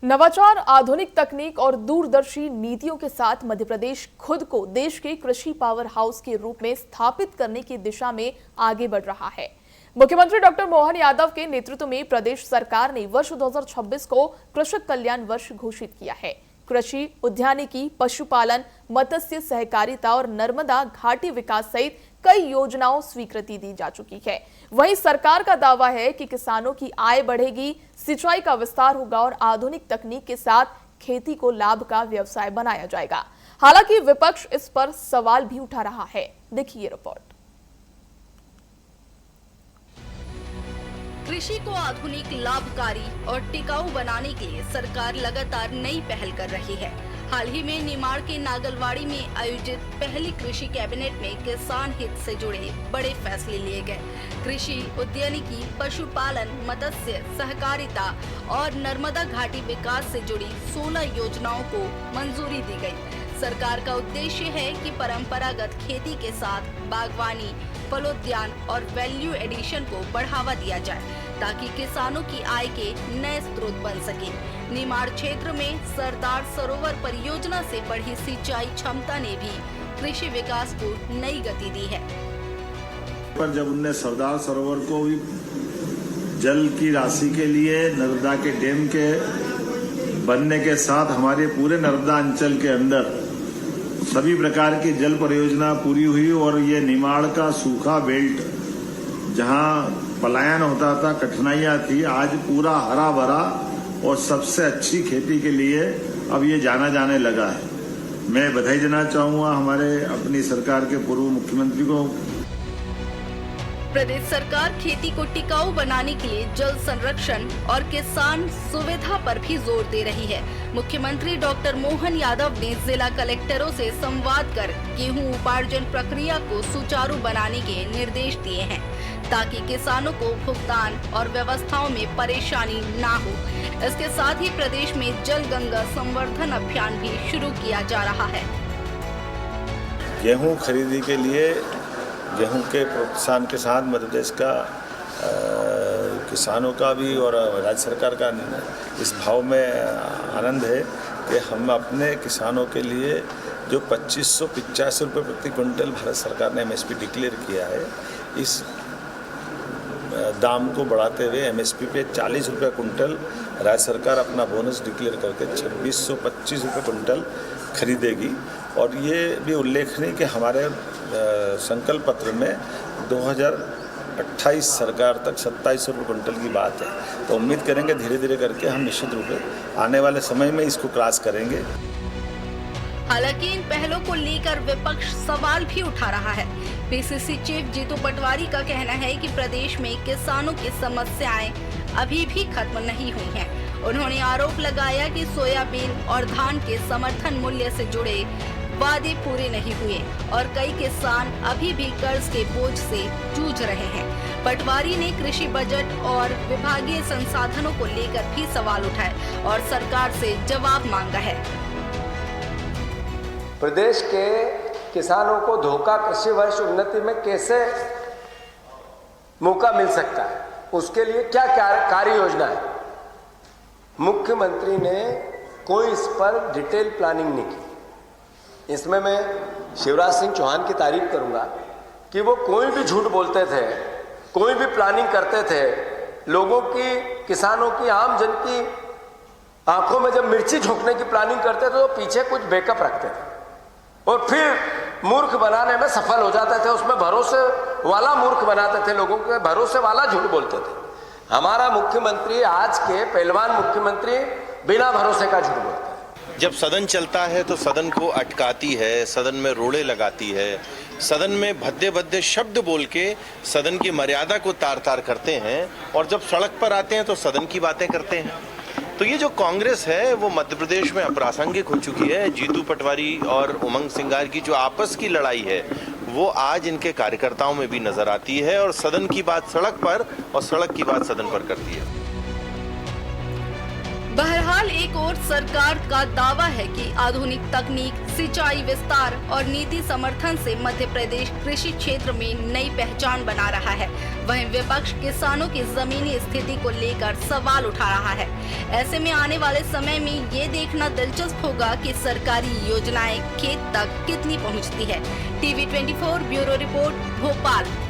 नवाचार, आधुनिक तकनीक और दूरदर्शी नीतियों के साथ मध्य प्रदेश खुद को देश के कृषि पावर हाउस के रूप में स्थापित करने की दिशा में आगे बढ़ रहा है। मुख्यमंत्री डॉक्टर मोहन यादव के नेतृत्व में प्रदेश सरकार ने वर्ष 2026 को कृषक कल्याण वर्ष घोषित किया है। कृषि, उद्यानिकी, पशुपालन, मत्स्य सहकारिता और नर्मदा घाटी विकास सहित कई योजनाओं स्वीकृति दी जा चुकी है। वहीं सरकार का दावा है कि किसानों की आय बढ़ेगी, सिंचाई का विस्तार होगा और आधुनिक तकनीक के साथ खेती को लाभ का व्यवसाय बनाया जाएगा। हालांकि विपक्ष इस पर सवाल भी उठा रहा है। देखिए रिपोर्ट। कृषि को आधुनिक, लाभकारी और टिकाऊ बनाने के लिए सरकार लगातार नई पहल कर रही है। हाल ही में निमाड़ के नागलवाड़ी में आयोजित पहली कृषि कैबिनेट में किसान हित से जुड़े बड़े फैसले लिए गए। कृषि, उद्यानिकी, पशुपालन, मत्स्य सहकारिता और नर्मदा घाटी विकास से जुड़ी 16 योजनाओं को मंजूरी दी गई। सरकार का उद्देश्य है कि परंपरागत खेती के साथ बागवानी, फलोद्यान और वैल्यू एडिशन को बढ़ावा दिया जाए ताकि किसानों की आय के नए स्रोत बन सके। निमाड़ क्षेत्र में सरदार सरोवर परियोजना से बढ़ी सिंचाई क्षमता ने भी कृषि विकास को नई गति दी है। पर जब उनने सरदार सरोवर को भी जल की राशि के लिए नर्मदा के डैम के बनने के साथ हमारे पूरे नर्मदा अंचल के अंदर सभी प्रकार की जल परियोजना पूरी हुई और ये निमाड़ का सूखा बेल्ट जहां पलायन होता था, कठिनाइयां थी, आज पूरा हरा भरा और सबसे अच्छी खेती के लिए अब ये जाना जाने लगा है। मैं बधाई देना चाहूंगा हमारे अपनी सरकार के पूर्व मुख्यमंत्री को। प्रदेश सरकार खेती को टिकाऊ बनाने के लिए जल संरक्षण और किसान सुविधा पर भी जोर दे रही है। मुख्यमंत्री डॉक्टर मोहन यादव ने जिला कलेक्टरों से संवाद कर गेहूं उपार्जन प्रक्रिया को सुचारू बनाने के निर्देश दिए हैं ताकि किसानों को भुगतान और व्यवस्थाओं में परेशानी ना हो। इसके साथ ही प्रदेश में जल गंगा संवर्धन अभियान भी शुरू किया जा रहा है। गेहूं खरीदी के लिए गेहूं के प्रोत्साहन के साथ मध्य प्रदेश का किसानों का भी और राज्य सरकार का इस भाव में आनंद है कि हम अपने किसानों के लिए जो 2585 रुपये प्रति क्विंटल भारत सरकार ने एमएसपी डिक्लेयर किया है, इस दाम को बढ़ाते हुए एमएसपी पे 40 रुपये कुंटल राज्य सरकार अपना बोनस डिक्लेयर करके 2625 रुपये कुंटल खरीदेगी। और ये भी उल्लेखनीय कि हमारे संकल्प पत्र में 2028 सरकार तक 2700 रुपये कुंटल की बात है। तो उम्मीद करेंगे धीरे धीरे करके हम निश्चित रूप से आने वाले समय में इसको क्रॉस करेंगे। हालांकि इन पहलों को लेकर विपक्ष सवाल भी उठा रहा है। पीसीसी चीफ जीतू पटवारी का कहना है कि प्रदेश में किसानों की समस्याएं अभी भी खत्म नहीं हुई हैं। उन्होंने आरोप लगाया कि सोयाबीन और धान के समर्थन मूल्य से जुड़े वादे पूरे नहीं हुए और कई किसान अभी भी कर्ज के बोझ से जूझ रहे हैं। पटवारी ने कृषि बजट और विभागीय संसाधनों को लेकर भी सवाल उठाए और सरकार से जवाब मांगा है। प्रदेश के किसानों को धोखा कृषि वर्ष उन्नति में कैसे मौका मिल सकता है, उसके लिए क्या कार्य योजना है। मुख्यमंत्री ने कोई इस पर डिटेल प्लानिंग नहीं की। इसमें मैं शिवराज सिंह चौहान की तारीफ करूंगा कि वो कोई भी झूठ बोलते थे, कोई भी प्लानिंग करते थे, लोगों की, किसानों की, आम जन की आंखों में जब मिर्ची झोंकने की प्लानिंग करते थे तो पीछे कुछ बैकअप रखते थे और फिर मूर्ख बनाने में सफल हो जाते थे। उसमें भरोसे वाला मूर्ख बनाते थे, लोगों के भरोसे वाला झूठ बोलते थे। हमारा मुख्यमंत्री, आज के पहलवान मुख्यमंत्री, बिना भरोसे का झूठ बोलते हैं। जब सदन चलता है तो सदन को अटकाती है, सदन में रोड़े लगाती है, सदन में भद्दे भद्दे शब्द बोल के सदन की मर्यादा को तार तार करते हैं और जब सड़क पर आते हैं तो सदन की बातें करते हैं। तो ये जो कांग्रेस है वो मध्य प्रदेश में अप्रासंगिक हो चुकी है। जीतू पटवारी और उमंग सिंगार की जो आपस की लड़ाई है वो आज इनके कार्यकर्ताओं में भी नजर आती है और सदन की बात सड़क पर और सड़क की बात सदन पर करती है। बहरहाल एक और सरकार का दावा है कि आधुनिक तकनीक, सिंचाई विस्तार और नीति समर्थन से मध्य प्रदेश कृषि क्षेत्र में नई पहचान बना रहा है। वहीं विपक्ष किसानों की जमीनी स्थिति को लेकर सवाल उठा रहा है। ऐसे में आने वाले समय में ये देखना दिलचस्प होगा कि सरकारी योजनाएं खेत तक कितनी पहुंचती है। TV 24 bureau report, Bhopal.